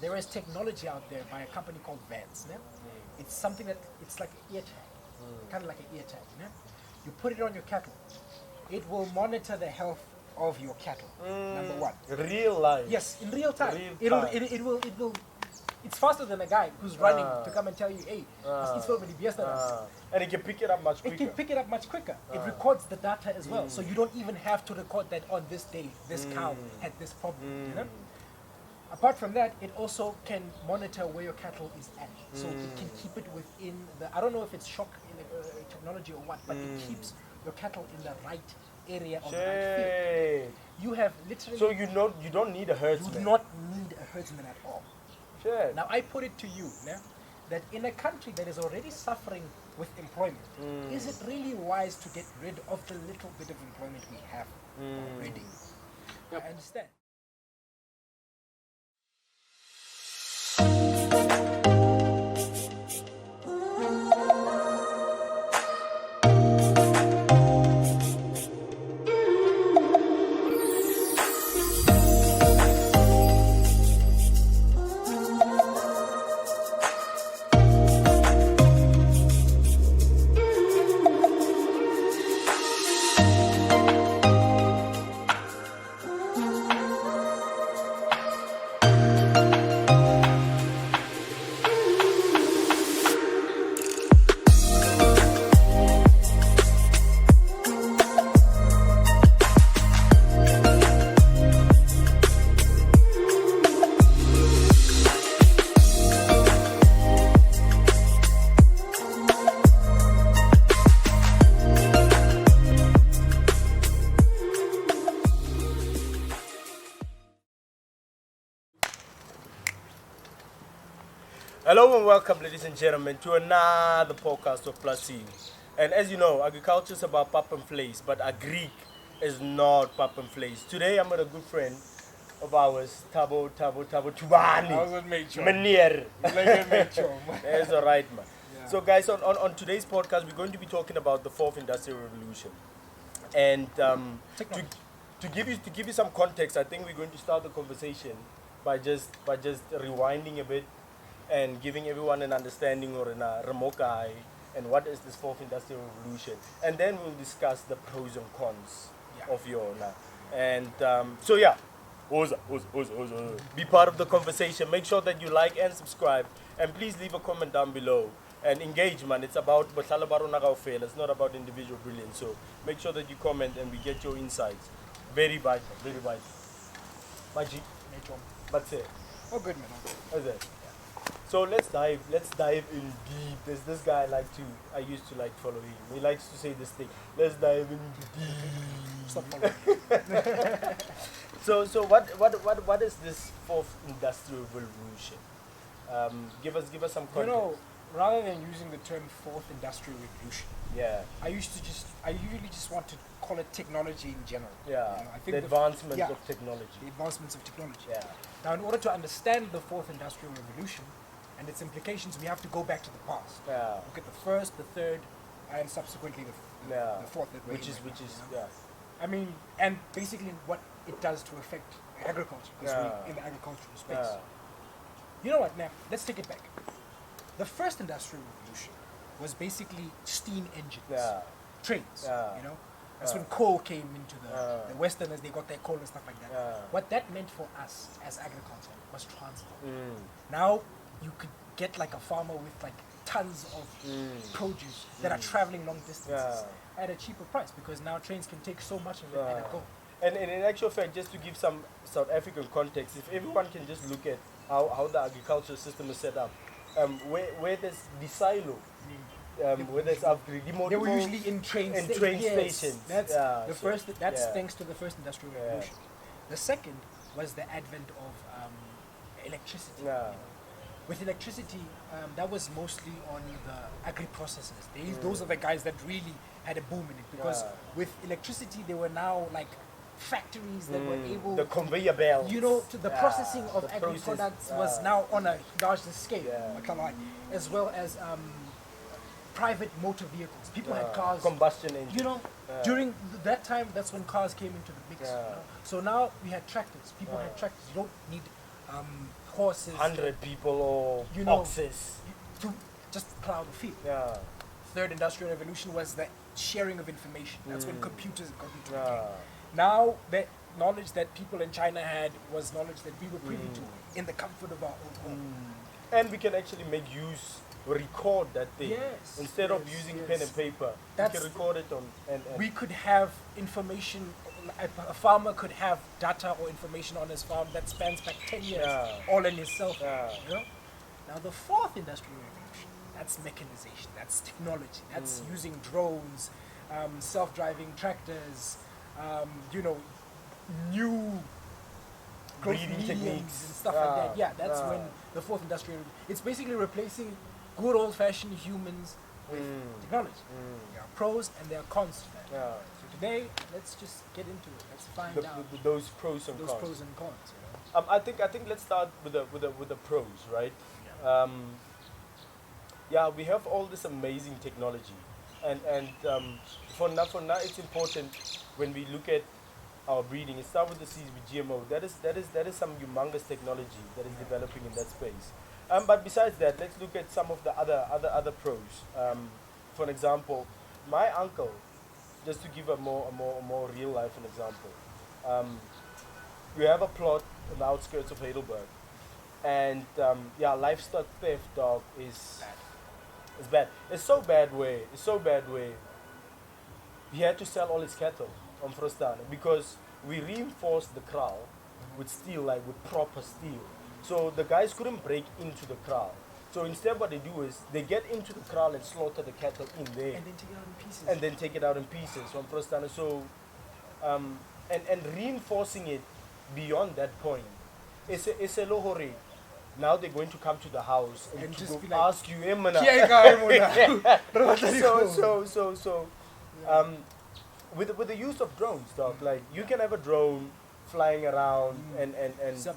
there is technology out there by a company called Vans. Ne? It's something that it's like an ear tag, kind of like an ear tag. Ne? You put it on your cattle, it will monitor the health of your cattle. Number one, Real life. yes, in real time. Real time. It will. It's faster than a guy who's running to come and tell you, hey, it's over the yesterday. And it can pick it up much quicker. It can pick it up much quicker. It records the data as well, so you don't even have to record that on this day, this cow had this problem. You know? Apart from that, it also can monitor where your cattle is at, so it can keep it within the. I don't know if it's shock technology or what, but it keeps your cattle in the right area of the right field. You have literally. So you don't need a herdsman. You do not need a herdsman at all. Sure. Now I put it to you, yeah, that in a country that is already suffering with employment, is it really wise to get rid of the little bit of employment we have already? I understand. Hello and welcome, ladies and gentlemen, to another podcast of Plus C. And as you know, agriculture is about pap and place, but agric is not pap and place. Today I'm with a good friend of ours, Thabo Thubane. I was made sure. Meneer. That's all right, man. Yeah. So guys, on today's podcast, we're going to be talking about the fourth industrial revolution. And to give you some context, I think we're going to start the conversation by just rewinding a bit and giving everyone an understanding or a remokai and what is this fourth industrial revolution, and then we'll discuss the pros and cons of Yona. And so yeah, Oza. Be part of the conversation. Make sure that you like and subscribe, and please leave a comment down below. And engagement, it's about it's not about individual brilliance. So make sure that you comment and we get your insights. Very vital, very vital. Maji, but say, Oh, good man. how's that? So let's dive in deep. There's this guy I used to follow him. He likes to say this thing. Let's dive in deep. Stop following. So what is this fourth industrial revolution? Give us some context. You know, rather than using the term fourth industrial revolution, Yeah. I usually just want to call it technology in general. Yeah. You know, I think the advancement yeah. of technology. The advancements of technology. Yeah. Now, in order to understand the fourth industrial revolution and its implications, we have to go back to the past. Yeah. Look at the first, the third, and subsequently the fourth. That we're Which is in right now, you know? yeah. I mean, and basically what it does to affect agriculture, because Yeah. we're in the agricultural space. Yeah. You know what? Now, let's take it back. The first industrial revolution was basically steam engines, Yeah. trains. Yeah. You know, that's when coal came into the Westerners. They got their coal and stuff like that. Yeah. What that meant for us as agriculture was transport. Mm. Now you could get like a farmer with like tons of produce that are traveling long distances at a cheaper price, because now trains can take so much of it at a go. And in actual fact, just to give some South African context, if everyone can just look at how the agricultural system is set up, where there's the silo, where there's They were usually in train stations. That's Yeah, the so- first. That's yeah. thanks to the first industrial Yeah. revolution. The second was the advent of electricity. Yeah. You know. With electricity, that was mostly on the agri-processors. Those are the guys that really had a boom in it, because with electricity, there were now like factories that were able. The conveyor belt. You know, to the processing of the agri process, products was now on a larger scale, Yeah. as well as private motor vehicles. People had cars. Combustion engine. You know, during that time, that's when cars came into the mix. Yeah. You know? So now we had tractors. People had tractors. You don't need horses 100 people or You know, oxes. to just plow the field. Yeah. Third industrial revolution was the sharing of information. That's when computers got into the Yeah. game. Now, the knowledge that people in China had was knowledge that we were privy to in the comfort of our own home. And we can actually make use, record that thing. Yes, Instead of yes, using yes. pen and paper, That's- we can record it on. And We could have information, a farmer could have data or information on his farm that spans back 10 years, Yeah. all in his cell phone. Yeah. You know? Now, the fourth industrial revolution, that's mechanization, that's technology, that's using drones, self-driving tractors, you know, new growth Breeding mediums techniques. and stuff like that. Yeah, Yeah, that's yeah. when the fourth industrial it's basically replacing good old-fashioned humans with technology. There are pros and there are cons to that. Yeah. So today, let's just get into it. Let's find out Those pros and those cons. pros and cons. You know? I think let's start with the pros, right? We have all this amazing technology, and for now it's important when we look at our breeding. It starts with the seeds with GMO. That is some humongous technology that is developing in that space. But besides that, let's look at some of the other pros. For example, my uncle, just to give a more real life an example. We have a plot on the outskirts of Heidelberg, and livestock theft, dog, is bad. It's so bad where he had to sell all his cattle on Frostana because we reinforced the kraal with steel, like with proper steel. So the guys couldn't break into the kraal. So instead what they do is they get into the kraal and slaughter the cattle in there. And then take it out in pieces. And then take it out in pieces on Frostana. So and reinforcing it beyond that point. It's a lohore. Now they're going to come to the house and to just go be like, ask you, Emana. So with the use of drones, dog, like you can have a drone flying around and Some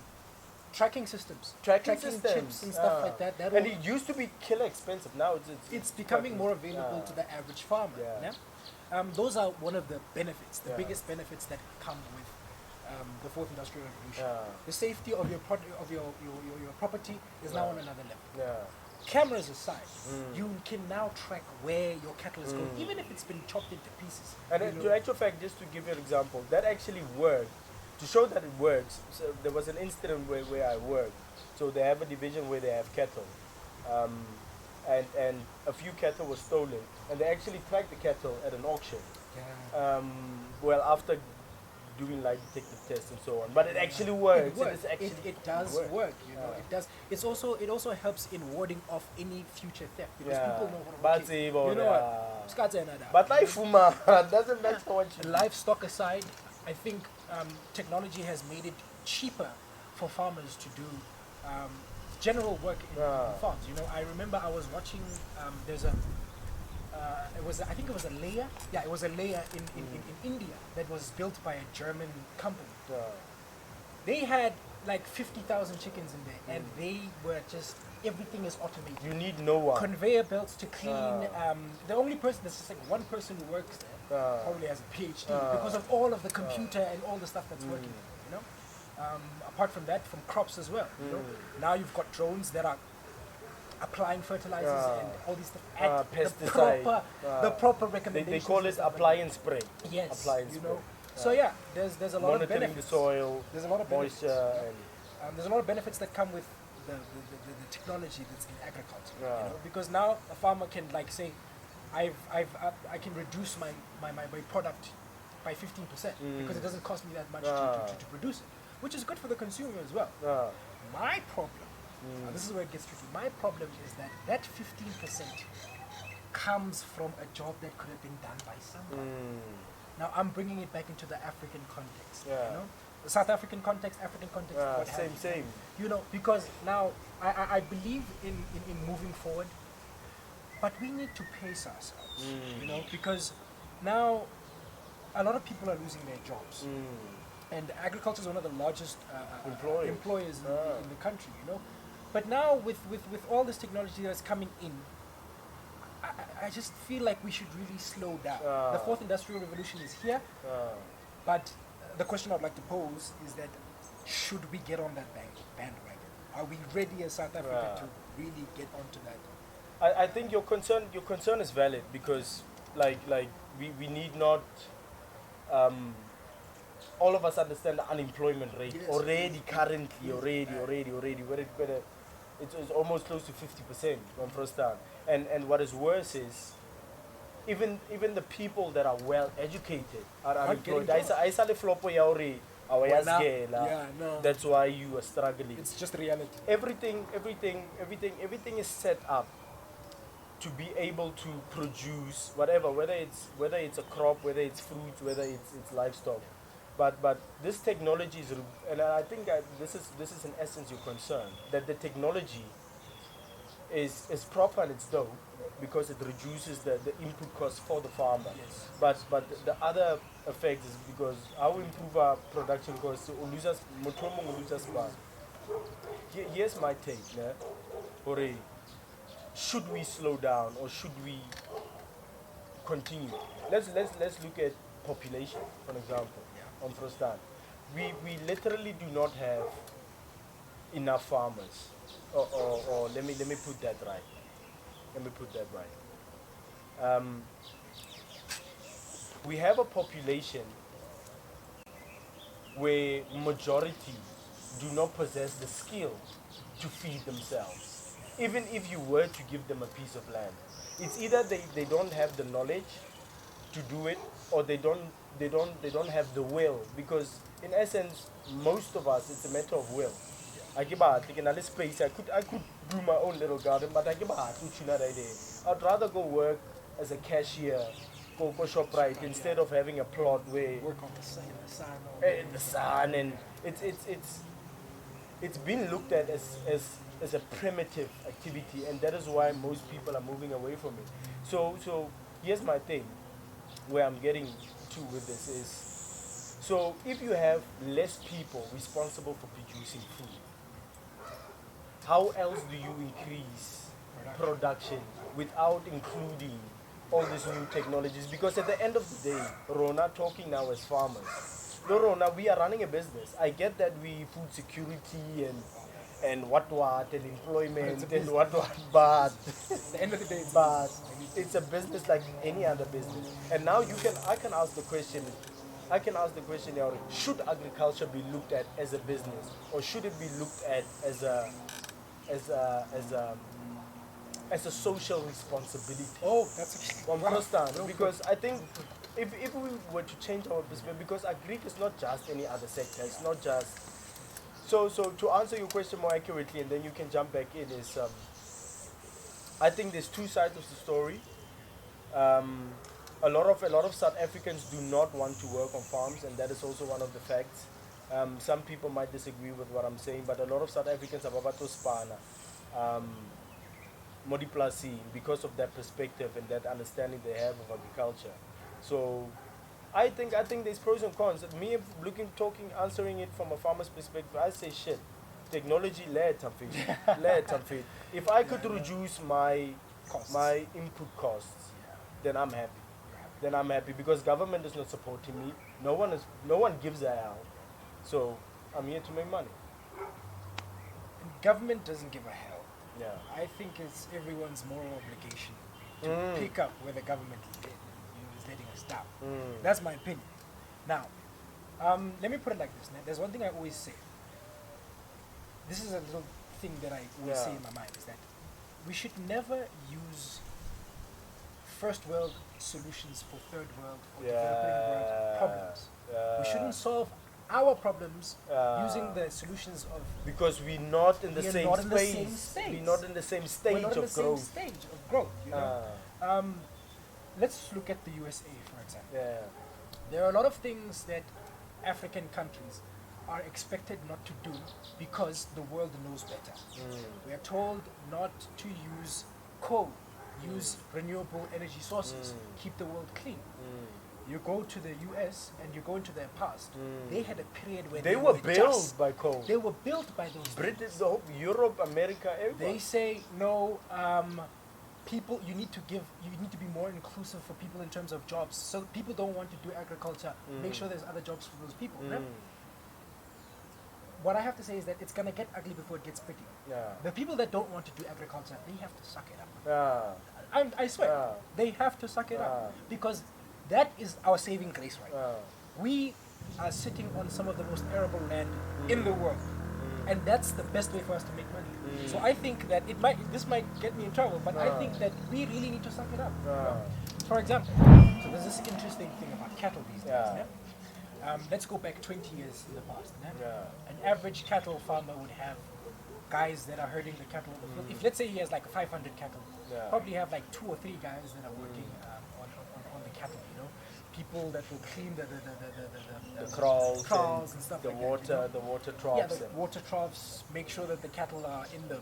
tracking systems, tracking chips systems and stuff like that. And it used to be killer expensive. Now it's becoming more available to the average farmer. Yeah. Yeah? Those are one of the benefits, the Yeah. biggest benefits that come with the fourth industrial revolution. Yeah. The safety of your your property is now on another level. Yeah. Cameras aside, you can now track where your cattle is going, even if it's been chopped into pieces. And you in know. actual fact, just to give you an example, that actually worked. To show that it works, so there was an incident where I worked. So they have a division where they have cattle, and a few cattle were stolen, and they actually tracked the cattle at an auction. Yeah. Well, after doing like detective tests and so on, but it actually works. It works. It's actually It does work. You know, it does. It also helps in warding off any future theft because people know But okay, you you know what? Skatsa and Ada. But life, doesn't matter what you do. Livestock aside, I think technology has made it cheaper for farmers to do general work in farms. You know, I remember I was watching. There's a. I think it was a layer. Yeah, it was a layer in India that was built by a German company. They had like 50,000 chickens in there, and they were just everything is automated. You need no one. Conveyor belts to clean. The only person, there's just like one person who works there, probably has a PhD because of all of the computer and all the stuff that's working. You know, apart from that, from crops as well. You know, now you've got drones that are applying fertilizers and all these stuff at pesticide. the proper They recommendations. call and it stuff like appliance spray. that. Yes, Appliance you know. spray. So yeah, there's a lot of Monitoring benefits. the soil, There's a lot of benefits. moisture, and There's a lot of benefits that come with the technology that's in agriculture. You Yeah. know? Because now a farmer can like say, I can reduce my product by 15% because it doesn't cost me that much to produce it, which is good for the consumer as well. My problem, now this is where it gets tricky. My problem is that 15% comes from a job that could have been done by someone. Now I'm bringing it back into the African context. You know, the South African context, African context. what have you. same. You know, because now I believe in moving forward, but we need to pace ourselves. You know, because now a lot of people are losing their jobs, and agriculture is one of the largest employers in the country. You know, but now with all this technology that's coming in, I just feel like we should really slow down. The fourth industrial revolution is here, but the question I'd like to pose is that should we get on that bandwagon? Are we ready as South Africa Yeah. to really get onto that? I think your concern is valid because like we need not um, all of us understand the unemployment rate Yes. already currently Yes. already where it's almost close to 50% when first down, and what is worse is even the people that are well educated are Aren't getting unemployed. jobs. I saw the flop already. Well, now- yeah, no. That's why you are struggling. It's just reality. Everything is set up to be able to produce whatever, whether it's a crop, whether it's fruit, whether it's livestock. But this technology is, and I think that this is in essence your concern, that the technology is proper and it's dope because it reduces the input cost for the farmer. Yes. But the other effect is because how we improve our production costs, here's my take, né? Hore, should we slow down or should we continue? Let's look at population, for example, on Frostan. We literally do not have enough farmers. Or let me put that right. Let me put that right. We have a population where majority do not possess the skill to feed themselves. Even if you were to give them a piece of land, it's either they don't have the knowledge to do it or they don't have the will, because in essence most of us it's a matter of will. I give out like another space. I could do my own little garden, but I give out I'd rather go work as a cashier, go shop right instead of having a plot where Work on the sun, all day. in the sun, and it's been looked at as a primitive activity, and that is why most people are moving away from it. So here's my thing, where I'm getting to with this is, so if you have less people responsible for producing food, how else do you increase production without including all these new technologies? Because at the end of the day, Rona talking now as farmers. No, Rona, we are running a business. I get that we food security and what and employment and what, but At the end of the day, but it's a business like any other business. And now I can ask the question. I can ask the question now: should agriculture be looked at as a business, or should it be looked at as as a as a as a social responsibility? oh, that's One wow. understand, Well because I think if we were to change our perspective, because agri is not just any other sector, it's not just. So to answer your question more accurately, and then you can jump back in, is I think there's two sides of the story. Um, a lot of South Africans do not want to work on farms, and that is also one of the facts. Some people might disagree with what I'm saying, but a lot of South Africans are babato spana, modiplassi, because of that perspective and that understanding they have of agriculture. So I think there's pros and cons. Me answering it from a farmer's perspective, I say shit. Technology led something. Led something. If I could reduce my Costs. my input costs, then I'm happy. Then I'm happy because government is not supporting me. No one gives a hell. So I'm here to make money. Government doesn't give a hell. Yeah. I think it's everyone's moral obligation to Mm. pick up where the government is letting us down. Mm. That's my opinion. Now, let me put it like this. Now, there's one thing I always say. This is a little thing that I always say in my mind, is that we should never use first world solutions for third world or developing world problems. We shouldn't solve our problems using the solutions of Because we're not in the We are same not in the space. same space. We're not in the same stage we're not in of the same growth. stage of growth. You know? Let's look at the USA, for example. Yeah. There are a lot of things that African countries are expected not to do because the world knows better. We are told not to use coal, use renewable energy sources, keep the world clean. You go to the US and you go into their past, they had a period where They were just- built by coal. They were built by those British, things. the whole Europe, America, everywhere. They say no. People, you need to be more inclusive for people in terms of jobs. So people don't want to do agriculture. Make sure there's other jobs for those people. Right? what I have to say is that it's gonna get ugly before it gets pretty. Yeah. The people that don't want to do agriculture, they have to suck it up. Yeah. I swear, Yeah. they have to suck it Yeah. up because that is our saving grace right now. Yeah. We are sitting on some of the most arable land in the world, and that's the best way for us to make money. So I think that this might get me in trouble, but I think that we really need to suck it up. you know? For example, so there's this interesting thing about cattle these days. Yeah. Let's go back 20 years in the past. Yeah. An average cattle farmer would have guys that are herding the cattle in the field. If let's say he has like 500 cattle, Yeah. probably have like 2 or 3 guys that are working on the cattle. You know, people that will clean the Kraals and stuff the like water, that. You know? the water troughs. Yeah, the water troughs. Make sure that the cattle are in the,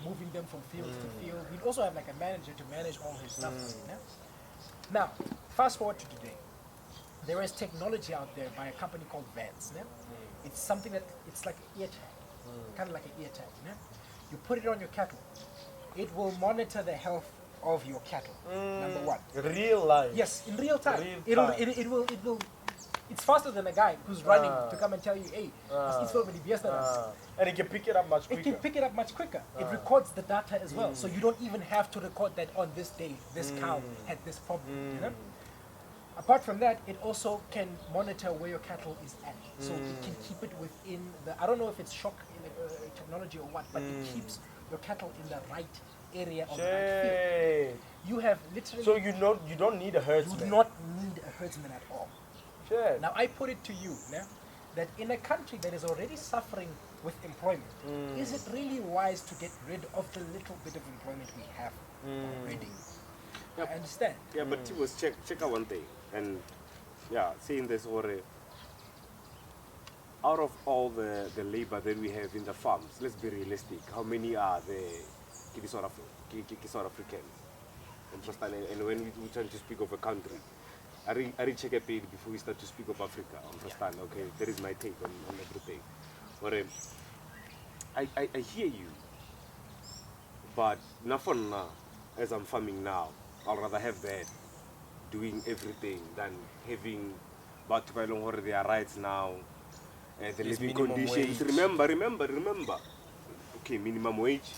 moving them from field to field. We'd also have like a manager to manage all his stuff. You know? Now, fast forward to today. There is technology out there by a company called Vans. You know? It's something that it's like an ear tag, kind of like an ear tag. You know? You put it on your cattle. It will monitor the health of your cattle. Number one. Real life. Yes, in real time. Real time. It will. It's faster than a guy who's running to come and tell you, hey, it's so many yesterday. And it can pick it up much quicker. It can pick it up much quicker. It records the data as well, so you don't even have to record that on this day, this cow had this problem. You know? Apart from that, it also can monitor where your cattle is at, so it can keep it within the. I don't know if it's shock technology or what, but it keeps your cattle in the right area of the right field. Shit. You have literally. So you don't need a you herdsman. do not need a herdsman at all. Shit. Now I put it to you, that in a country that is already suffering with employment, is it really wise to get rid of the little bit of employment we have already? Yep. I understand. Yeah, but it was check out one thing, and yeah, saying this already. Out of all the labor that we have in the farms, let's be realistic. How many are the South Africans? And when we try to speak of a country, I check a bit before we start to speak of Africa. Understand? Okay, that is my take on everything. But I hear you, but not for now. As I'm farming now, I'd rather have that doing everything than having but their rights now, the It's living minimum conditions. wage. Remember. Okay, minimum wage.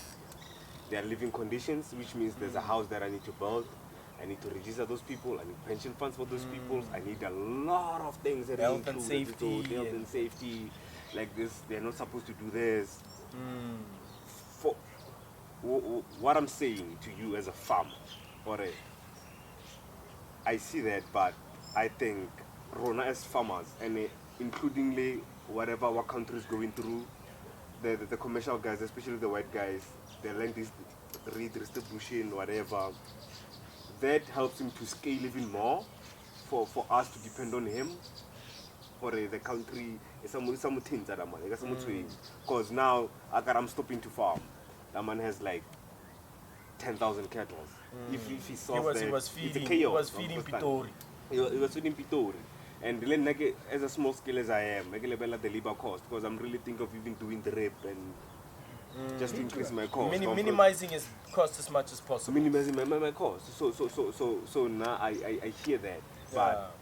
Their living conditions, which means there's a house that I need to build. I need to register those people. I need pension funds for those people. I need a lot of things that Health and include safety health and safety. Like this, they're not supposed to do this. For what I'm saying to you as a farmer, I see that, but I think Rona as farmers, and includingly whatever our country is going through, the commercial guys, especially the white guys, the land is redistribution, whatever, that helps him to scale even more for us to depend on him. For the country, because now I'm stopping to farm. That man has like 10,000 cattle. If he solves He was it's a feeding chaos, Pitori. He was feeding Pitori. And then as a small scale as I am, I can level at the labor cost because I'm really thinking of even doing the rep and just to increase my cost. Minimizing his cost as much as possible. Minimizing my cost. So now I hear that. But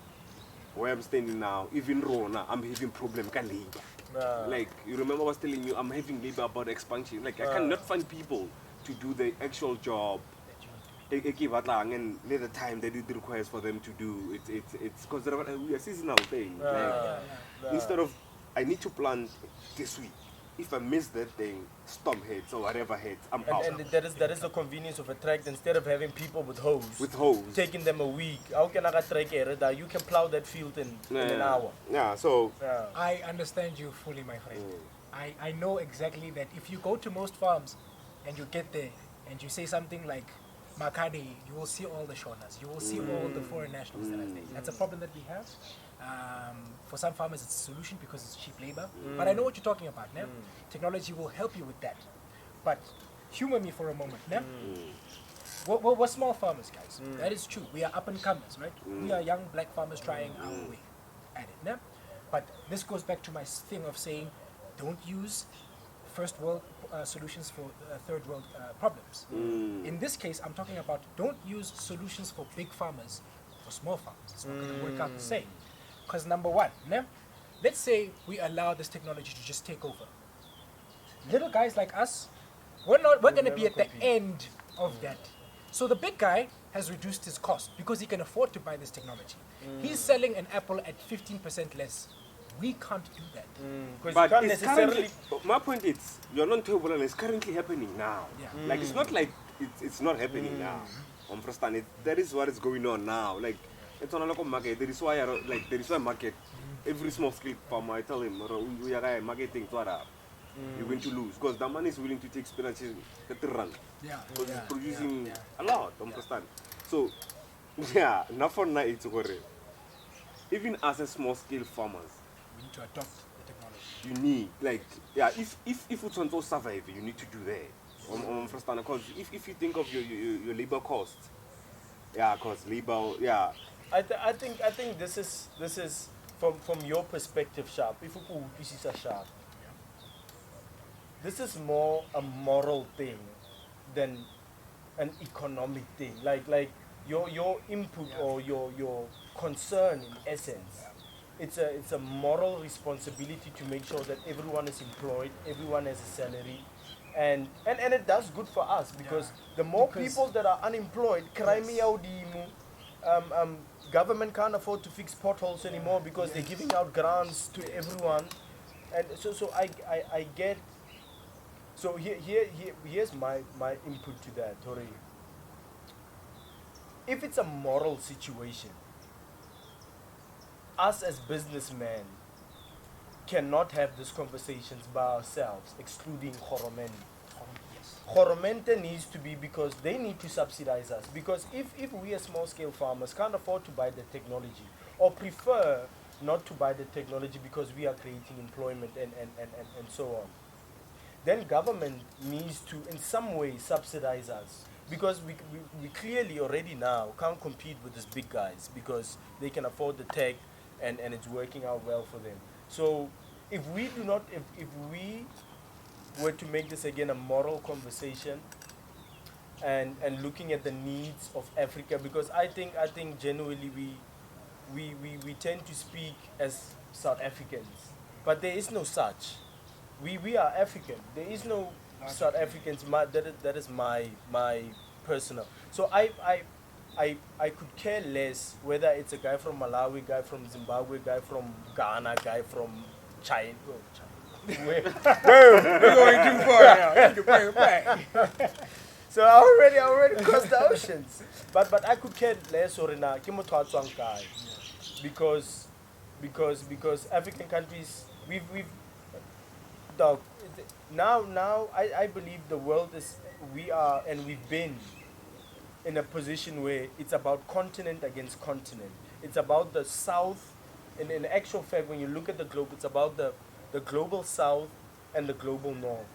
where I'm standing now, even Rona, I'm having problem with labor. Like, you remember I was telling you, I'm having labor about expansion. Like, I cannot find people to do the actual job. And the time that it requires for them to do. It's because we are seasonal thing. Instead of, I need to plant this week. If I miss that thing, storm hits or whatever hits, I'm out. And that is the convenience of a tractor. Instead of having people with hose, taking them a week. How can I get tractor? You can plow that field in an hour. Yeah, so I understand you fully, my friend. I know exactly that if you go to most farms and you get there and you say something like Makadi, you will see all the Shonas, you will see all the foreign nationals that are there. That's a problem that we have. For some farmers it's a solution because it's cheap labor. But I know what you're talking about, né? Technology will help you with that. But humor me for a moment, né? We're small farmers, guys. That is true. We are up and comers, right? We are young black farmers trying our way at it, né? But this goes back to my thing of saying, don't use first world solutions for third world problems. In this case, I'm talking about don't use solutions for big farmers for small farmers. It's not going to work out the same. Because number one, né? let's say we allow this technology to just take over. Little guys like us, we're going to be never at the compete. end of that. So the big guy has reduced his cost because he can afford to buy this technology. He's selling an Apple at 15% less. We can't do that. Because you But can't it's necessarily. currently, my point is, you're not terrible, and it's currently happening now. Yeah. Like, it's not like it's not happening now. Understand it? That is what is going on now. Like, it's on a local market. There is why, there is why market. Every small scale farmer, I tell him, we are marketing to you're going to lose because the man is willing to take spinach at the run. Yeah. Because yeah, it's producing yeah, a lot, understand? So, yeah, not for now it's worry. Even as a small scale farmers, We need to adopt the technology. you need, like, yeah, if you want to survive, you need to do that. Understand? Because if you think of your labor costs, yeah, because labor, yeah, I think this is from your perspective, Sharp. If you this is a Sharp, this is more a moral thing than an economic thing. Like your input or your concern in essence. It's a moral responsibility to make sure that everyone is employed, everyone has a salary, and it does good for us because the more Because- people that are unemployed, crime government can't afford to fix potholes anymore because they're giving out grants to everyone, and so I get. So here's my input to that, Tori. If it's a moral situation, us as businessmen cannot have these conversations by ourselves, excluding Khoromen. Yes. Khoromente needs to be because they need to subsidize us. Because if we as small scale farmers can't afford to buy the technology or prefer not to buy the technology because we are creating employment and so on, then government needs to in some way subsidize us because we clearly already now can't compete with these big guys because they can afford the tech and it's working out well for them. So if we do not if we were to make this again a moral conversation and looking at the needs of Africa, because I think genuinely we tend to speak as South Africans, but there is no such. We are African. There is no South Africans. That is my personal. So I could care less whether it's a guy from Malawi, guy from Zimbabwe, guy from Ghana, guy from China. Oh, China. We're going too far now. We need to bring it back. So I already crossed the oceans. But I could care less or na guy because African countries we've dog now I believe the world is we are and we've been in a position where it's about continent against continent. It's about the south in actual fact when you look at the globe it's about the global south and the global north.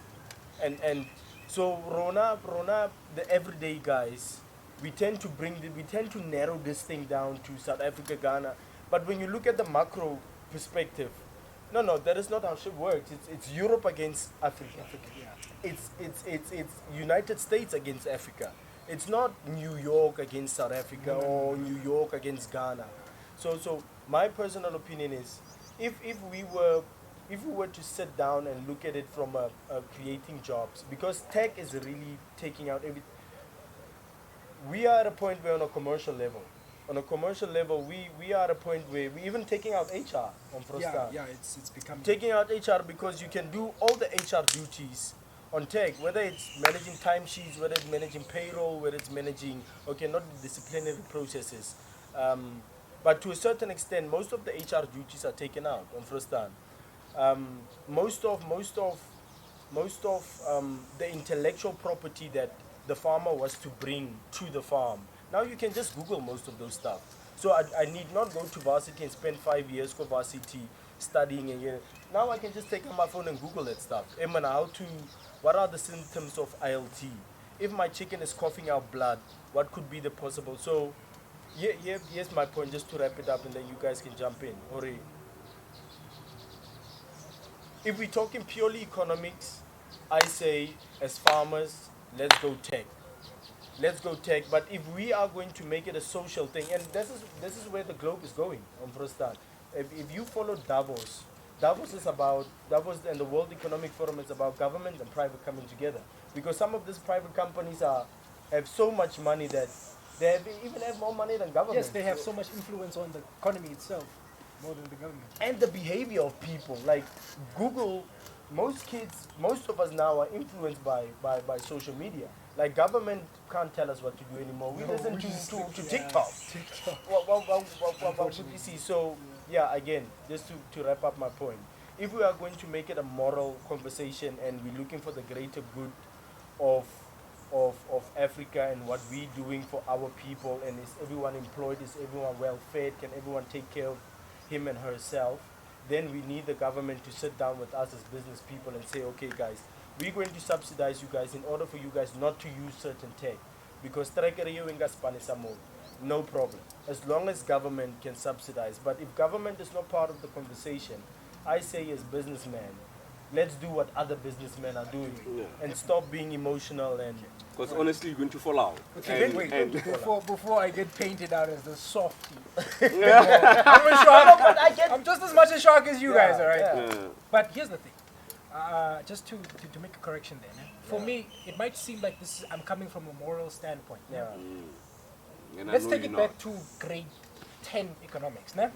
And so Rona, the everyday guys, we tend to narrow this thing down to South Africa, Ghana. But when you look at the macro perspective, no, that is not how shit works. It's Europe against Africa. Yeah. It's United States against Africa. It's not New York against South Africa or New York against Ghana. So my personal opinion is, if we were to sit down and look at it from a creating jobs, because tech is really taking out every. We are at a point where on a commercial level, we are at a point where we even taking out HR on Frostar. Yeah, it's becoming. Taking out HR because you can do all the HR duties on tech, whether it's managing timesheets, whether it's managing payroll, whether it's managing, not the disciplinary processes. But to a certain extent, most of the HR duties are taken out on Frostar. Most of the intellectual property that the farmer was to bring to the farm. Now you can just Google most of those stuff. So I need not go to varsity and spend 5 years for varsity studying and now I can just take out my phone and Google that stuff. What are the symptoms of ILT? If my chicken is coughing out blood, what could be the possible? So here's my point just to wrap it up and then you guys can jump in. Ori. If we're talking purely economics, I say as farmers, let's go tech. Let's go tech. But if we are going to make it a social thing, and this is where the globe is going on Frostar. if you follow Davos and the World Economic Forum is about government and private coming together, because some of these private companies have so much money that they even have more money than government. Yes, they have so much influence on the economy itself, more than the government. And the behavior of people, like Google, most of us now are influenced by social media. Like government can't tell us what to do anymore. We listen to TikTok. What would you see? So yeah, again, just to wrap up my point, if we are going to make it a moral conversation and we're looking for the greater good of Africa and what we're doing for our people, and is everyone employed, is everyone well fed, can everyone take care of him and herself, then we need the government to sit down with us as business people and say, okay guys, we're going to subsidize you guys in order for you guys not to use certain tech, because no problem, as long as government can subsidize. But if government is not part of the conversation, I say as businessmen, let's do what other businessmen are doing, and stop being emotional. And because honestly, you're going to fall out. Okay, wait. Before I get painted out as the softie, I'm a shark. I'm just as much a shark as you guys, all right? Yeah. But here's the thing. Just to make a correction there. For me, it might seem like I'm coming from a moral standpoint. Yeah. Let's take it back to grade 10 economics. Yeah.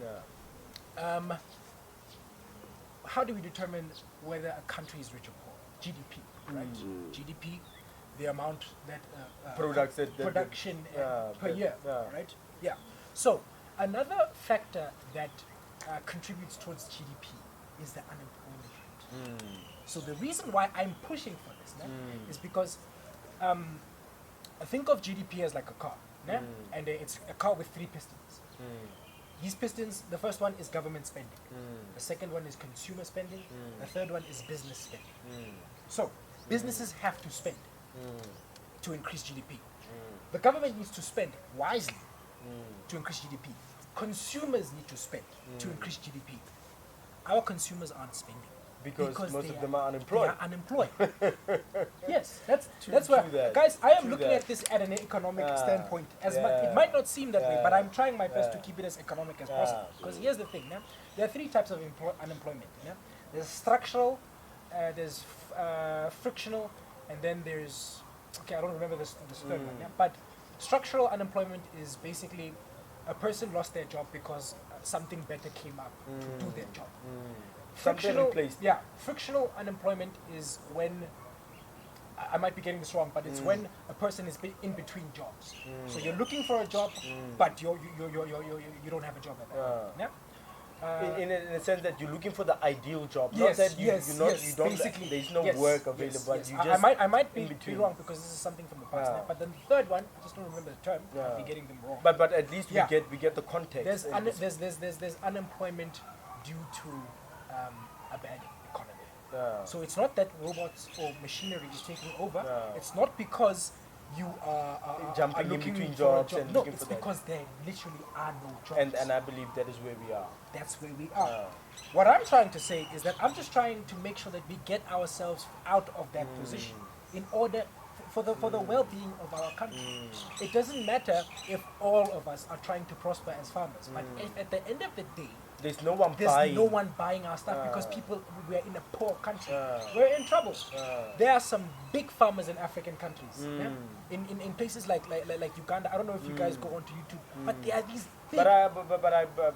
How do we determine whether a country is rich or poor? GDP, right? GDP, the amount that production per year, right? Yeah. So another factor that contributes towards GDP is the unemployment rate. So the reason why I'm pushing for this is because think of GDP as like a car, and it's a car with 3 pistons. These pistons, the first one is government spending, the second one is consumer spending, the third one is business spending. So businesses have to spend to increase GDP. The government needs to spend wisely to increase GDP. Consumers need to spend to increase GDP. Our consumers aren't spending because most of them are unemployed. They are unemployed. Yes, that's why, guys. I am looking at this at an economic standpoint. It might not seem that way, but I'm trying my best to keep it as economic as possible. Because here's the thing: there are 3 types of unemployment. There's structural, there's frictional, and then there's I don't remember this third one. But structural unemployment is basically a person lost their job because something better came up to do their job. Frictional unemployment is when, I might be getting this wrong, but it's when a person is in between jobs. So you're looking for a job, but you don't have a job at that time. In a sense that you're looking for the ideal job. Yes, not that you don't basically, there's no work available. Yes. You just I might be wrong because this is something from the past. But then the third one, I just don't remember the term. I'll be getting them wrong. But at least we get the context. There's unemployment due to a bad economy. So it's not that robots or machinery is taking over. It's not because you are jumping looking in between for jobs a job. and No, looking it's for that. because there literally are no jobs. And I believe that is where we are. That's where we are. What I'm trying to say is that I'm just trying to make sure that we get ourselves out of that position in order for the well-being of our country. It doesn't matter if all of us are trying to prosper as farmers, but if at the end of the day, there's no one buying our stuff because we are in a poor country. We're in trouble. There are some big farmers in African countries. In places like Uganda. I don't know if you guys go onto YouTube, but there are these big. But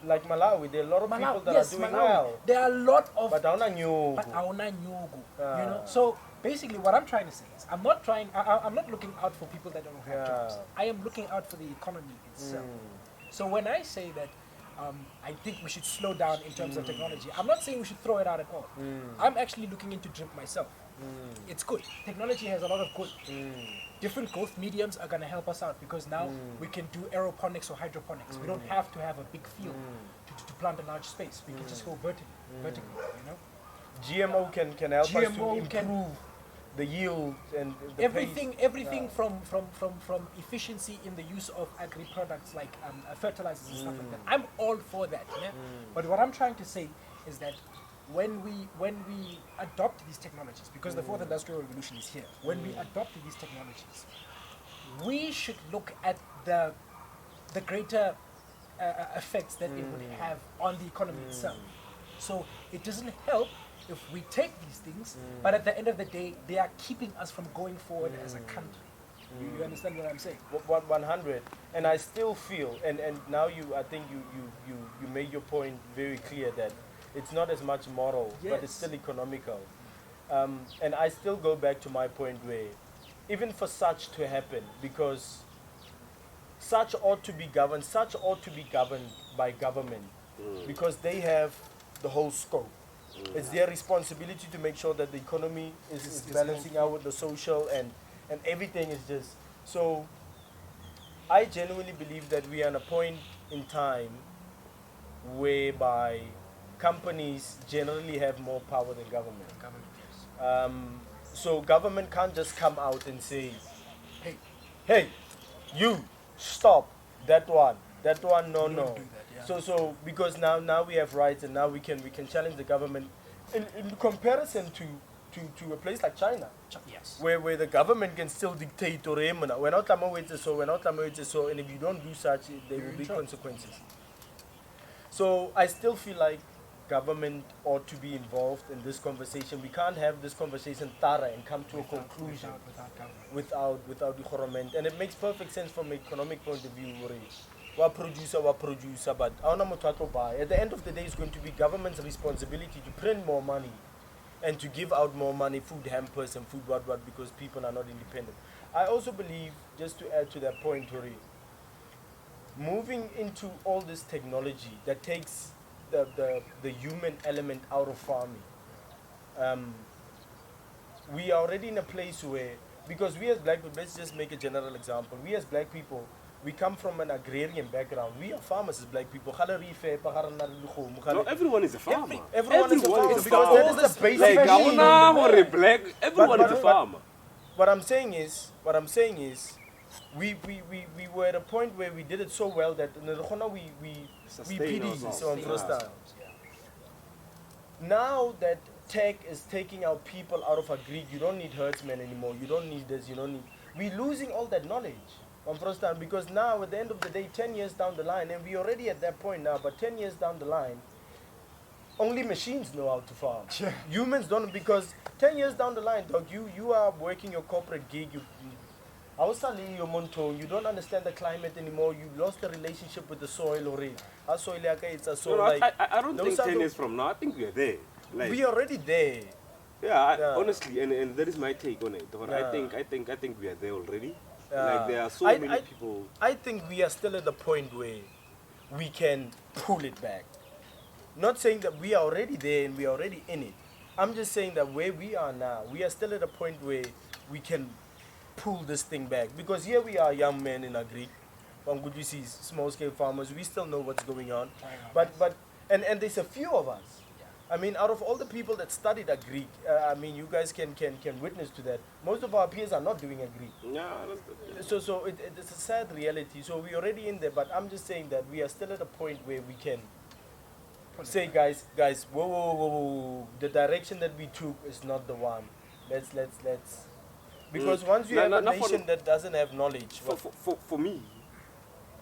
like Malawi, there are a lot of people that are doing well. There are a lot of. But you know. So basically, what I'm trying to say is, I'm not looking out for people that don't have jobs. I am looking out for the economy itself. So when I say that. I think we should slow down in terms of technology. I'm not saying we should throw it out at all. I'm actually looking into drip myself. It's good. Technology has a lot of good. Different growth mediums are going to help us out because now we can do aeroponics or hydroponics. We don't have to have a big field to plant a large space. We can just go vertically, GMO can help us to improve the yield and the everything from efficiency in the use of agri products like fertilizers and stuff like that. I'm all for that. But what I'm trying to say is that when we adopt these technologies, because the 4th Industrial Revolution is here, when we adopt these technologies, we should look at the greater effects that it would have on the economy itself. So it doesn't help if we take these things, but at the end of the day, they are keeping us from going forward as a country. You understand what I'm saying? 100. And I still feel, and now I think you made your point very clear that it's not as much moral, but it's still economical. And I still go back to my point where, even for such to happen, because such ought to be governed by government, because they have the whole scope. It's their responsibility to make sure that the economy is balancing out with the social and everything is just. So I genuinely believe that we are at a point in time whereby companies generally have more power than government. So government can't just come out and say, hey, you stop that one, no. Do that, yeah. So because now we have rights and now we can challenge the government in comparison to a place like China. Yes. Where the government can still dictate or we're not so, and if you don't do such, there will be consequences. So I still feel like government ought to be involved in this conversation. We can't have this conversation thorough and come to a conclusion without the government. And it makes perfect sense from an economic point of view. What producer, but at the end of the day, it's going to be government's responsibility to print more money and to give out more money, food hampers and food what, because people are not independent. I also believe, just to add to that point, Tori, moving into all this technology that takes the human element out of farming, we are already in a place where, because we as black people, let's just make a general example, we as black people, we come from an agrarian background. We are farmers as black people. No, everyone is a farmer. Everyone is a farmer because farmer. that is the basic Like, thing. or black, everyone is a farmer. What I'm saying is, we were at a point where we did it so well that we pity on first time. Now that tech is taking our people out of agri, you don't need herdsmen anymore. You don't need this. We're losing all that knowledge on first time, because now at the end of the day, 10 years down the line, and we're already at that point now, but 10 years down the line, only machines know how to farm. Humans don't, because 10 years down the line, dog, you are working your corporate gig, you don't understand the climate anymore, you lost the relationship with the soil already. I don't think 10 years from now, I think we are there. Like, we are already there. Honestly, and that is my take on it. I think we are there already. Like, there are so many people. I think we are still at the point where we can pull it back. Not saying that we are already there and we are already in it. I'm just saying that where we are now, we are still at a point where we can pull this thing back. Because here we are, young men in agri, small scale farmers, we still know what's going on. But there's a few of us. I mean, out of all the people that studied agri, I mean, you guys can witness to that. Most of our peers are not doing agri. So it's a sad reality. So we're already in there, but I'm just saying that we are still at a point where we can say, guys, whoa, the direction that we took is not the one. Let's. Because once you have a nation that doesn't have knowledge. For me,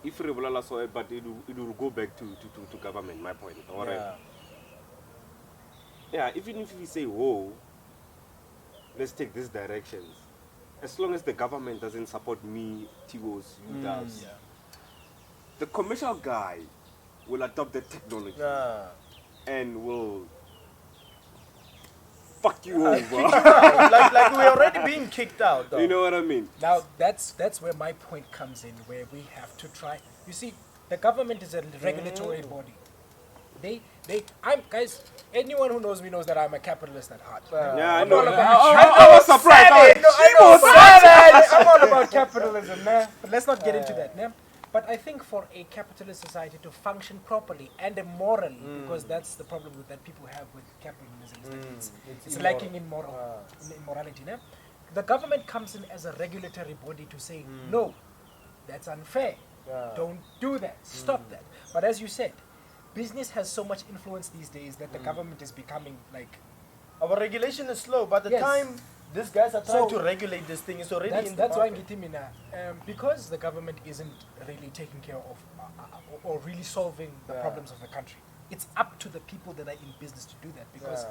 if we but it will go back to government, my point. Yeah, even if we say, whoa, let's take these directions, as long as the government doesn't support me, Tigos, you does, the commercial guy will adopt the technology and will fuck you over. like we're already being kicked out, though. You know what I mean? Now, that's where my point comes in, where we have to try. You see, the government is a regulatory body. Guys, anyone who knows me knows that I'm a capitalist at heart. I know. I was surprised. I'm all about capitalism, man. But let's not get into that, man. But I think for a capitalist society to function properly and morally, because that's the problem that people have with capitalism, it's lacking in morality. No? The government comes in as a regulatory body to say, no, that's unfair. Don't do that. Stop that. But as you said, business has so much influence these days that the government is becoming like... Our regulation is slow, but the These guys are trying So, to regulate this thing. It's already in the that's why market. because the government isn't really taking care of or really solving the Yeah. problems of the country. It's up to the people that are in business to do that, because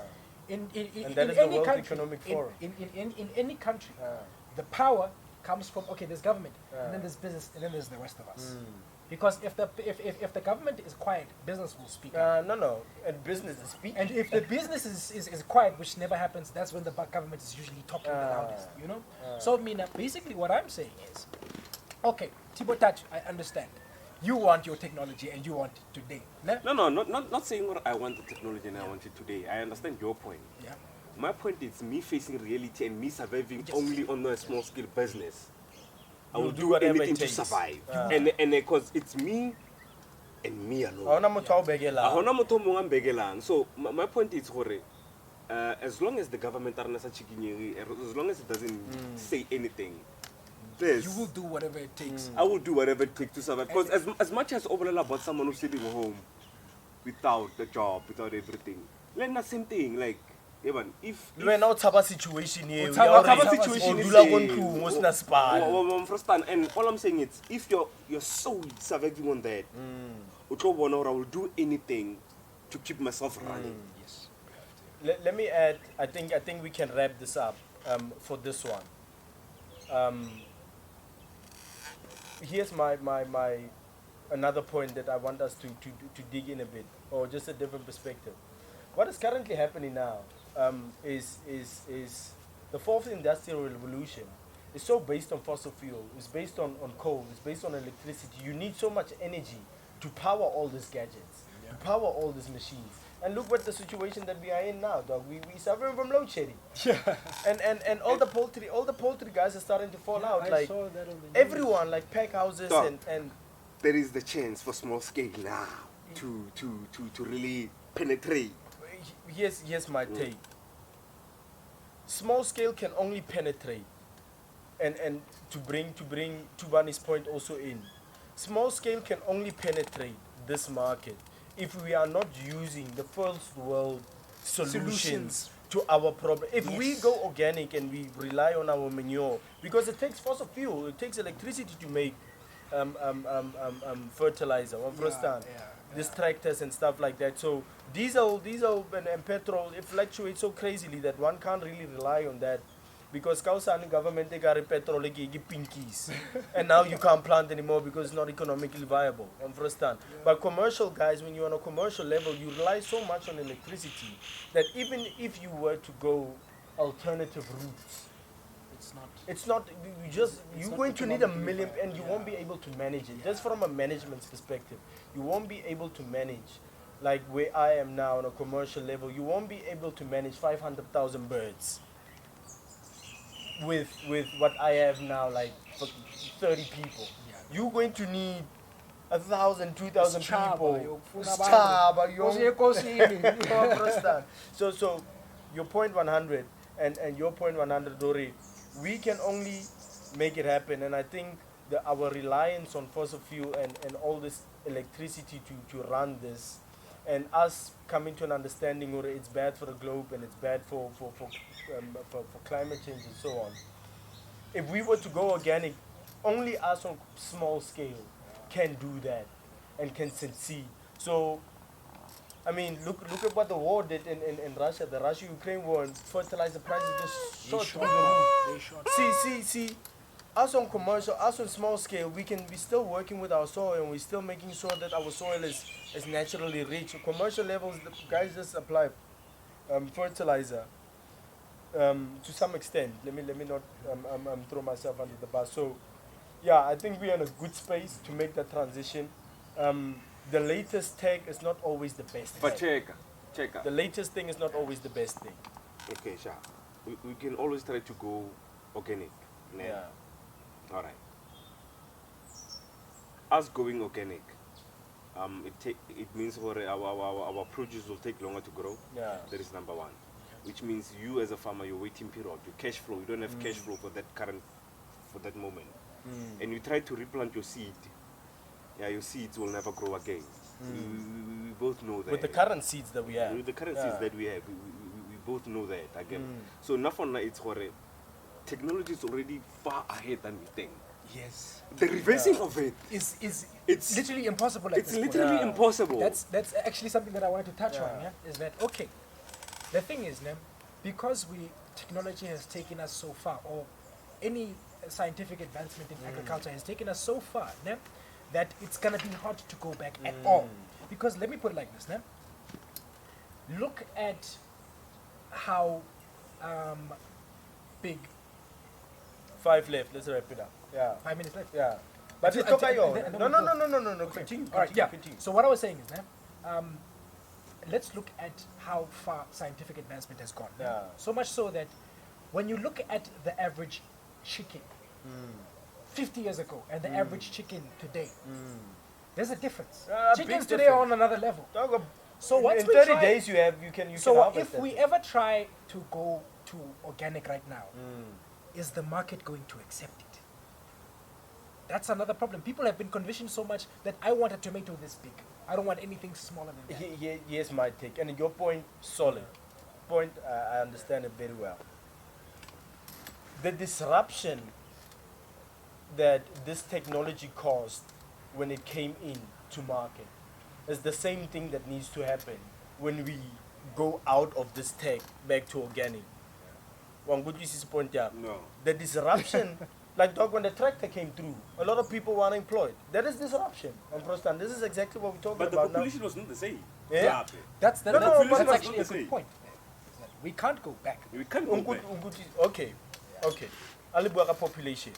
in And that in is the any World country, Economic Forum. in any country, Yeah. the power comes from, okay, there's government, Yeah. and then there's business, and then there's the rest of us. Mm. Because if the government is quiet, business will speak up. No. And business is speaking. And if the business is quiet, which never happens, that's when the government is usually talking the loudest, you know? So, basically what I'm saying is, okay, Thibaut Touch, I understand. You want your technology and you want it today. Ne? No, not saying what I want the technology and I want it today. I understand your point. Yeah. My point is me facing reality and me surviving Yes. only on a small scale business. I You'll will do do whatever it anything to takes. survive. Ah. And because it's me and me Ha alone. hona motho a o bekela. Ha hona motho o mong a mbekelang. So my point is gore, as long as the government are not such as long as it doesn't say anything, this You will do whatever it takes. I will do whatever it takes to survive. Because as much as overall about someone who's sitting home without a job, without everything, like the same thing. Like even if Le wena o tshaba situation eo. O tshaba ya hore situation o e dula seng. ko ntlong, o sena sepale. Understand? And all I'm saying is, if you're so surviving on that, I will do anything to keep myself running. Yes. Let me add, I think we can wrap this up for this one. Here's my another point that I want us to dig in a bit, or just a different perspective. What is currently happening now is the fourth industrial revolution is so based on fossil fuel, it's based on coal, it's based on electricity. You need so much energy to power all these gadgets, to power all these machines. And look what the situation that we are in now, dog. We suffering from load shedding. Yeah. And all the poultry guys are starting to fall out. I Like saw that on the everyone, like pack houses Dog. and There is the chance for small scale now to really penetrate. here's my take. Small scale can only penetrate, and to bring Thubane's point also in, small scale can only penetrate this market if we are not using the first world solutions to our problem. If we go organic and we rely on our manure, because it takes fossil fuel, it takes electricity to make fertilizer, these tractors and stuff like that. So diesel and petrol, it fluctuates so crazily that one can't really rely on that, because Kausani government they got petrol like pinkies, and now you can't plant anymore because it's not economically viable. Understand? But commercial guys, when you're on a commercial level, you rely so much on electricity that even if you were to go alternative routes, it's not you're not going to need a economically million, viable. and you won't be able to manage it. Just from a management perspective, you won't be able to manage, like where I am now on a commercial level, you won't be able to manage 500,000 birds with what I have now, like for 30 people. You're going to need 1,000, 2,000 people. Schaba, understand? So your point 100 and your point 100, Dori, we can only make it happen. And I think our reliance on fossil fuel and all this electricity to run this, and us coming to an understanding where it's bad for the globe and it's bad for climate change and so on. If we were to go organic, only us on small scale can do that and can succeed. So, I mean, look at what the war did in Russia, the Russia-Ukraine war, and fertilizer prices just shot through the roof. See, us on commercial, us on small scale, we still working with our soil, and we're still making sure that our soil is naturally rich. Commercial levels, the guys just apply fertilizer to some extent. Let me not throw myself under the bus. So, yeah, I think we're in a good space to make that transition. The latest tech is not always the best. But tech. check. The latest thing is not always the best thing. Okay, sure. We can always try to go organic. Nah. Yeah. All right. Us going organic, it means our produce will take longer to grow. Yeah. That is number one. Which means you as a farmer, your waiting period, your cash flow, you don't have cash flow for that moment. And you try to replant your seed. Yeah, your seeds will never grow again. We both know that. With the current seeds that we have. With the current seeds that we have, we both know that again. So enough on it's technology is already far ahead than we think. Yes. The reversing of it, Is It's- literally impossible at it's this point. literally impossible. That's actually something that I wanted to touch on. Yeah. Yeah, is that okay? The thing is, because technology has taken us so far, or any scientific advancement in agriculture has taken us so far, that it's gonna be hard to go back at all. Because let me put it like this, look at how big 5 left. Let's wrap it up. Yeah. 5 minutes left. Yeah. But Until- it's okay. until- and then No, we no, go. no, no, no, no. Okay. Continue. All right, Continue. yeah. Continue. So what I was saying is, let's look at how far scientific advancement has gone. Yeah. So much so that when you look at the average chicken 50 years ago and the average chicken today, there's a difference. Big Chickens today are difference. on another level. Talk ab- So once in we 30 try- days you can So harvest if that we thing. ever try to go to organic right now, is the market going to accept it? That's another problem. People have been conditioned so much that I want a tomato this big. I don't want anything smaller than that. Here's my take, and your point solid. Point I understand it very well. The disruption that this technology caused when it came in to market is the same thing that needs to happen when we go out of this tech back to organic. One good use is point yeah. No. The disruption, like dog, when the tractor came through, a lot of people were unemployed. That is disruption. On Prostan, this is exactly what we're talking But the about population was not the same. Yeah. That's No, no, that's but that's actually not a the good same. point. We can't go back. We can't now. go back. Okay. Alibuaka population.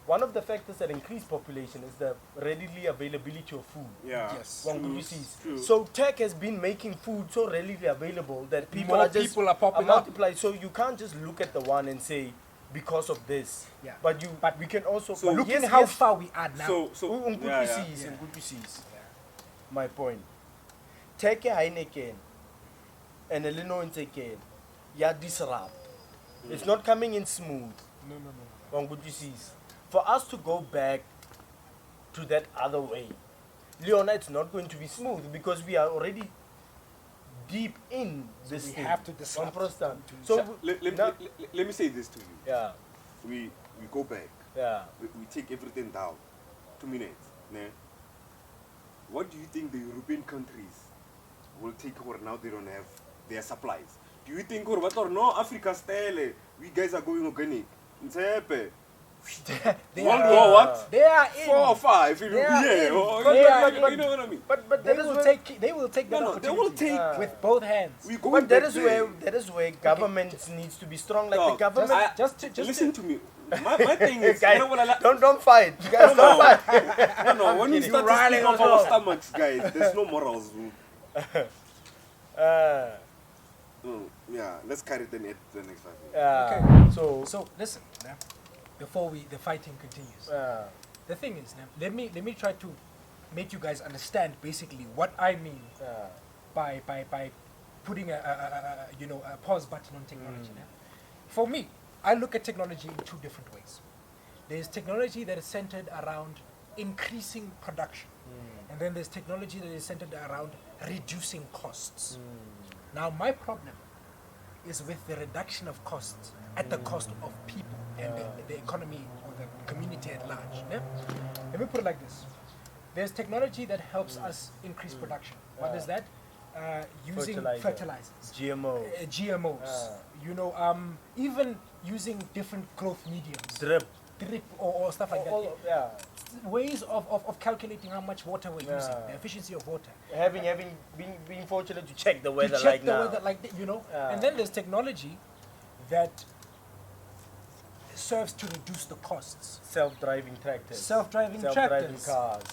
One of the factors that increase population is the readily availability of food. Yeah. Yes. One True, good sees. true. So tech has been making food so readily available that people More are just people are popping up. multiplied. So you can't just look at the one and say because of this. Yeah. But we can also So but Looking yes, how yes, far we are now. So good yeah, to yeah. see, and good to see. My point. Take a Heineken and a Lino again. Yeah, disrupt. It's not coming in smooth. No. On good to see. For us to go back to that other way, Leona, it's not going to be smooth because we are already deep in this we thing. have to On disrupt. Prostan. So So let me say this to you. yeah, We go back. yeah. We take everything down. 2 minutes. Ne? What do you think the European countries will take over now they don't have their supplies? Do you think or no Africa style we guys are going organic? Nsepe. They World are War in. what? They are in. 4 or 5? They are in. You know what I mean? But They that is will where, take. They will take that No, they will opportunity take. with both hands. We go but that back is there. where government needs to be strong. Like Dog, the government. Just Listen to me. My thing is, Guys, you know what I like? don't fight. You guys don't fight. No, when we kidding. start to riling speak us of our up. stomachs, guys, there's no morals. Yeah, let's carry the net to the next one. Okay. So So listen, before the fighting continues. The thing is, let me try to make you guys understand basically what I mean by putting a pause button on technology. For me, I look at technology in two different ways. There's technology that is centered around increasing production, and then there's technology that is centered around reducing costs. Now, my problem is with the reduction of costs at the cost of people and the economy or the community at large. Let me put it like this. There's technology that helps us increase production. What is that? Using fertilizers, GMO, GMOs, even using different growth mediums, drip, or stuff like that. yeah. Ways of calculating how much water we're using, the efficiency of water. Being fortunate to check the weather To check like the now. weather, like that, Yeah. And then there's technology that serves to reduce the costs. Self-driving tractors, Self-driving self-driving tractors, cars.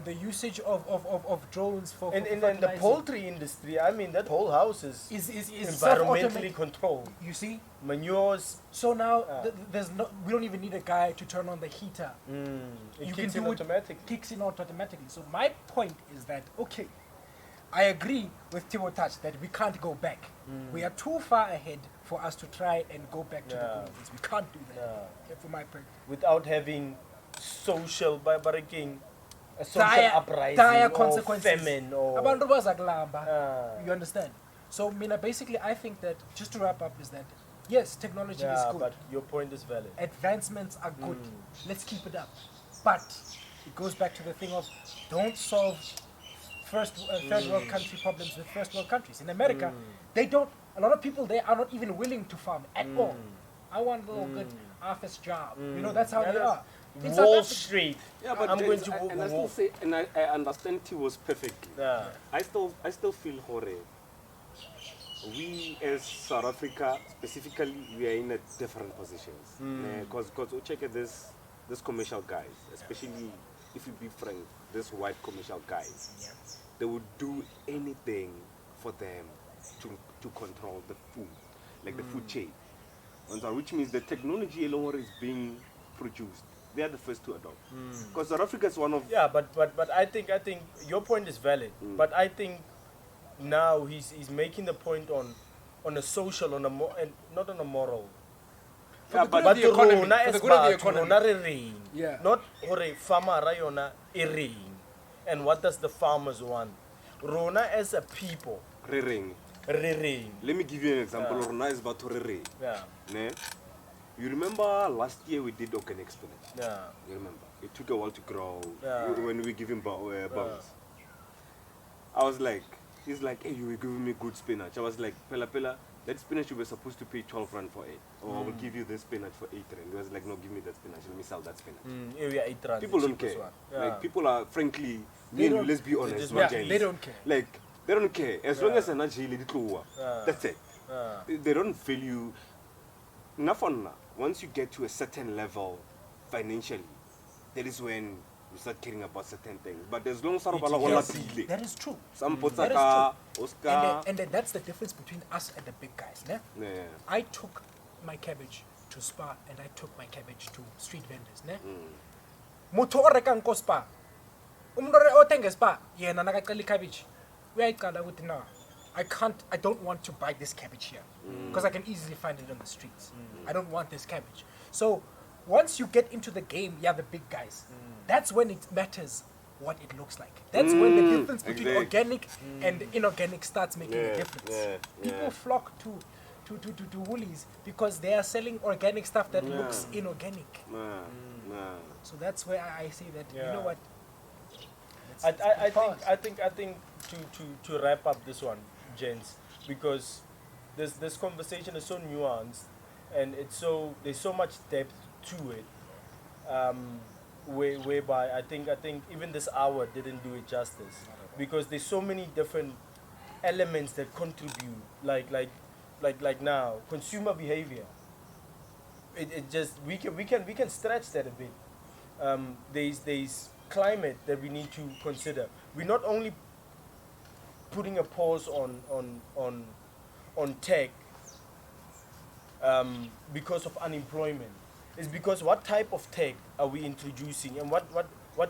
the usage of drones for In the fertilizing poultry industry, I mean, that whole house is is environmentally self-automated. controlled. You see, Manures, so now we don't even need a guy to turn on the heater. it You kicks can in do it automatically. kicks in automatically. So my point is that okay, I agree with Thabo Touch that we can't go back. We are too far ahead for us to try and go back to the Yeah. old days. We can't do that. For my point, Without having social barbaring, a social uprising dire or consequences. famine or Abantu bazakulamba. Ah. You understand? So, Mina, basically, I think that just to wrap up is that Yes, technology is Yeah, good. but your point is valid. Advancements are good. Let's keep it up. But it goes back to the thing of don't solve third world country problems with first world countries. In America, they don't. A lot of people there are not even willing to farm at all. I want a little good office job. You know, that's how Yeah, they that's are. In South Wall Africa- Street. Yeah, but I'm there going is- to and I still say, and I understand Tiwo's perfectly. Yeah. I still feel horror. We as South Africa specifically, we are in a different positions. Because check at this commercial guys, especially if you be frank, this white commercial guys, they would do anything for them to control the food, like the food chain. And so, which means the technology alone is being produced. They are the first to adopt. Because South Africa is one of Yeah, but I think your point is valid. But I think now he's making the point on a social, on a and not on a moral. For the good But of the economy. rona For as the good of the batho, economy. rona re reng. Yeah. Not hore farmer yona e reng. And what does the farmers want? Rona as a people, Rering. re reng. Let me give you an example. Yeah. Rona is about Rering. Yeah, Ne? You remember last year we did organic spinach? yeah. You remember? It took a while to grow Yeah. when we give him bugs. I was like, he's like, hey, you were giving me good spinach. I was like, Pela, that spinach you were supposed to pay 12 rand for it. Or I will give you this spinach for 8 rand. He was like, no, give me that spinach. Let me sell that spinach. Area 8 rand. People the don't cheapest care. one. Yeah. Like, people are, frankly, They don't- let's be honest. just not want James. they don't care. Like, they don't care. As long as they're not jail, Yeah. that's it. Yeah. They don't value enough on that. Once you get to a certain level financially, that is when you start caring about certain things. But as long as Yes. That is true. some That is potsaka, true. Oscar, And then that's the difference between us and the big guys. Ne? yeah. I took my cabbage to Spa and I took my cabbage to street vendors. Ne? Motho o rekang ko Spa. Umuntu o thenga Spa yena nakaqala icabbage. Uyayiqala ukuthi no. I don't want to buy this cabbage here because I can easily find it on the streets. I don't want this cabbage. So once you get into the game, the big guys. That's when it matters what it looks like. That's when the difference between exactly. organic and inorganic starts making Yeah, a difference. yeah, People yeah. flock to Woolies because they are selling organic stuff that looks inorganic. Nah. So that's where I say that you Yeah. know what. I think to wrap up this one, gents, because this conversation is so nuanced and there's so much depth to it, whereby I think even this hour didn't do it justice, because there's so many different elements that contribute, like now consumer behavior. It just we can stretch that a bit. There's climate that we need to consider. We're not only putting a pause on tech because of unemployment. It's because what type of tech are we introducing, and what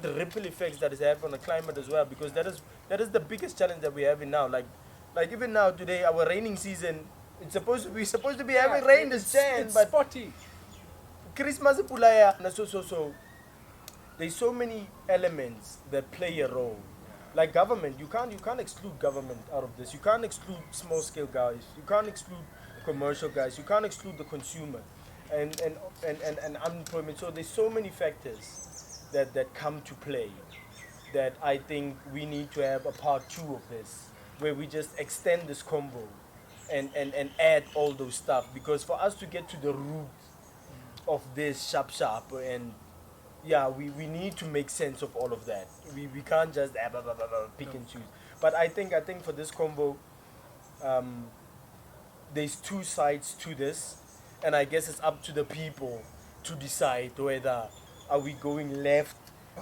the ripple effects that is having on the climate as well, because that is the biggest challenge that we're having now. Like even now today, our raining season, we're supposed to be having rain this Jan, It's but spotty. Christmas is pulaya. So there's so many elements that play a role. Like government, you can't exclude government out of this. You can't exclude small scale guys. You can't exclude commercial guys. You can't exclude the consumer, and unemployment. So there's so many factors that come to play that I think we need to have a part 2 of this, where we just extend this combo and add all those stuff, because for us to get to the root of this sharp and we need to make sense of all of that. We can't just pick and choose. But I think for this combo, there's 2 sides to this, and I guess it's up to the people to decide whether are we going left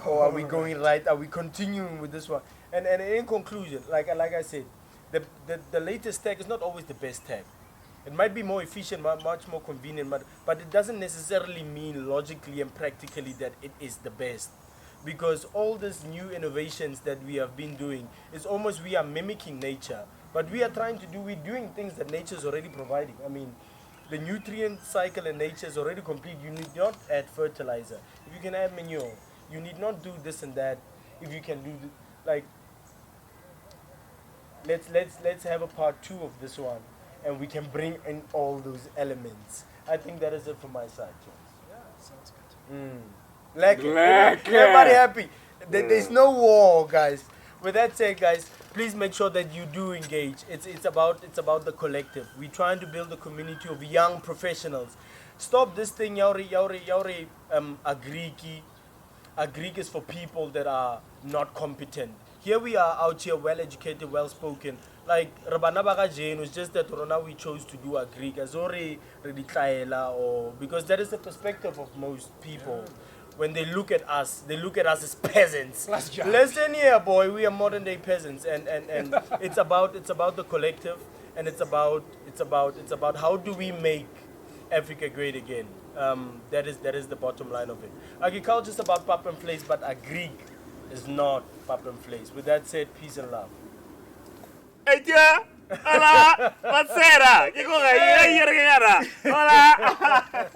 or are we going right. Are we continuing with this one? And in conclusion, like I said, the latest tech is not always the best tech. It might be more efficient, much more convenient, but it doesn't necessarily mean logically and practically that it is the best. Because all these new innovations that we have been doing, it's almost we are mimicking nature. But we're doing things that nature is already providing. I mean, the nutrient cycle in nature is already complete. You need not add fertilizer. If you can add manure, you need not do this and that. If you can do, let's have a part 2 of this one. and we can bring in all those elements. I think that is it from my side, Jones. Yeah, sounds good. Everybody happy. There's no war, guys. With that said, guys, please make sure that you do engage. It's about the collective. We're trying to build a community of young professionals. Stop this thing, yauri agriki. Agric is for people that are not competent. Here we are out here, well educated, well spoken. Like Rabana Baga Jane was just that Rona we chose to do Agric as or because that is the perspective of most people. When they look at us as peasants. Listen here, boy, we are modern day peasants, and it's about the collective, and it's about how do we make Africa great again. That is the bottom line of it. Agriculture is about pap and place, but Agric is not pap and place. With that said, peace and love. Eja, hola, pasera, ¿qué con ahí? Hola.